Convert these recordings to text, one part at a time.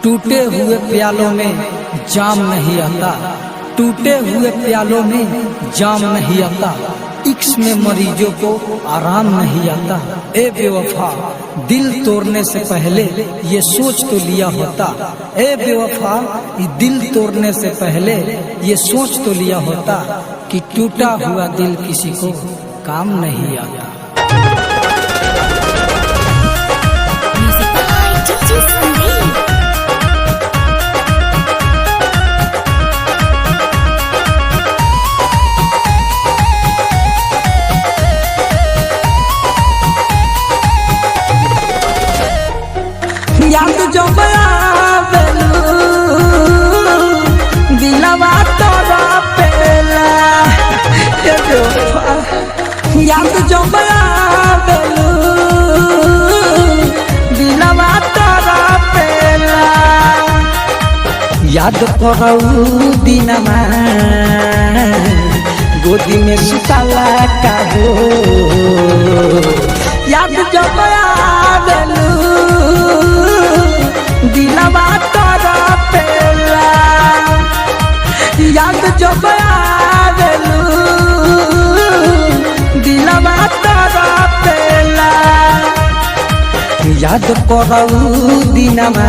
टूटे हुए प्यालों में जाम नहीं आता, टूटे हुए प्यालों में जाम नहीं आता, इश्क में मरीजों को आराम नहीं आता। ए बेवफा दिल तोड़ने से पहले ये सोच तो लिया होता, ए बेवफा दिल तोड़ने से पहले ये सोच तो लिया होता कि टूटा हुआ दिल किसी को काम नहीं आता। याद जो आवेलू दिलवा तोरा पेला, याद जो आवेलू दिलवा तोरा पेला, याद करऊ दिनमा गोदी में सुतला का हो, याद जो आवेलू दिलवा तोरा पेला, याद जो आवेलू दिलवा तोरा पेला, याद करऊ दिनमा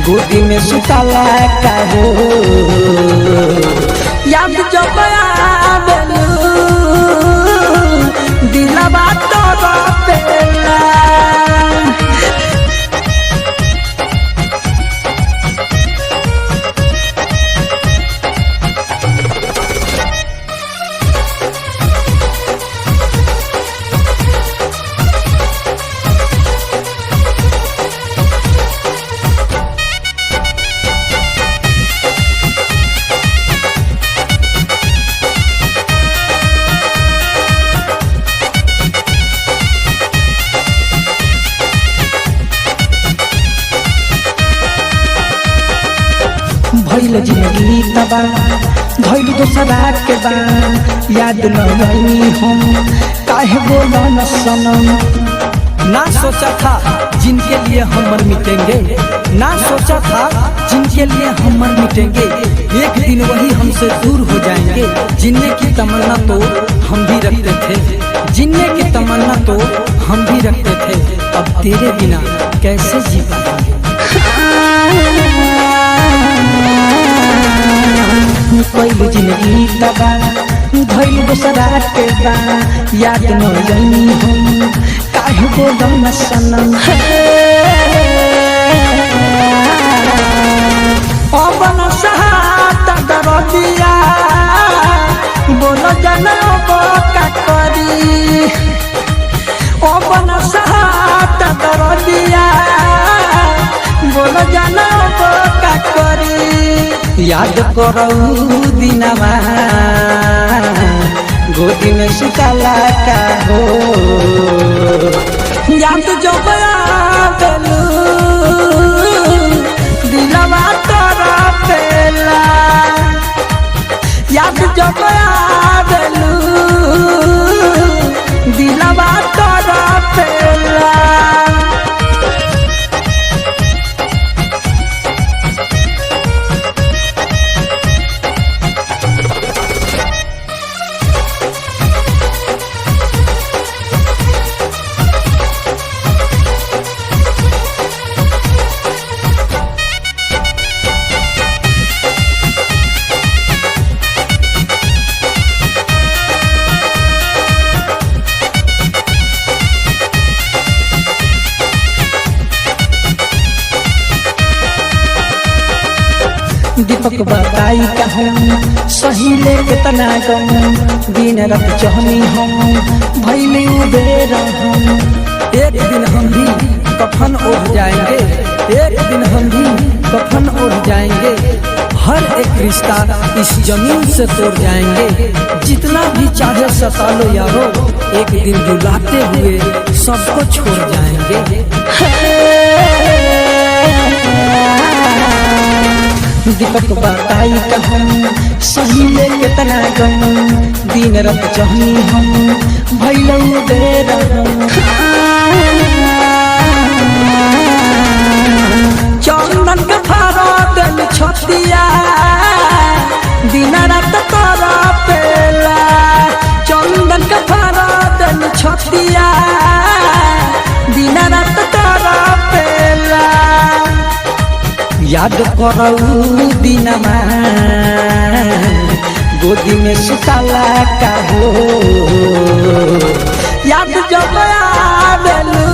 गोदी में सुतला का हो, याद जो आवेलू दिलवा तोरा पेला। भइल जिंदगी तबा धइल दोसरा के बा, याद न रही हम काहे बोलो न सनम। ना सोचा था जिनके लिए हम मर मिटेंगे, ना सोचा था जिनके लिए हम मर मिटेंगे, एक दिन वही हमसे दूर हो जाएंगे। जीने की तमन्ना तो हम भी रखते थे, जीने की तमन्ना तो हम भी रखते थे, अब तेरे बिना कैसे जी पाएंगे। कोई जिंदगी तबा धइल दोसरा के बा, याद न रही हम काहे बोलो न सनम। पवन सहाता दरदिया बोलो जनम का करी, पवन सहाता दरदिया बोलो जनम का करी, याद करऊ दिनमा गोदी में सुतला का हो, याद जो आवेलू दिलवा तोरा पेला, याद जो आवेलू दिलवा तोरा पेला। दीपक बताई कहूँ सही ले कितना गम, दिन रात चहनी हम भइले उबेर हम। एक दिन हम भी कफन ओढ़ जाएंगे, एक दिन हम भी कफन ओढ़ जाएंगे, हर एक रिश्ता इस जमीन से तोड़ जाएंगे। जितना भी चाहे सता लो यारो, एक दिन रुलाते हुए सबको छोड़ जाएंगे। दीपक बताई कहूँ सही ले कितना गम, दिन रात चहनी हम भइले उबेर हम। याद करऊ दिनमा गोदी में सुताला का हो याद जब आवेलू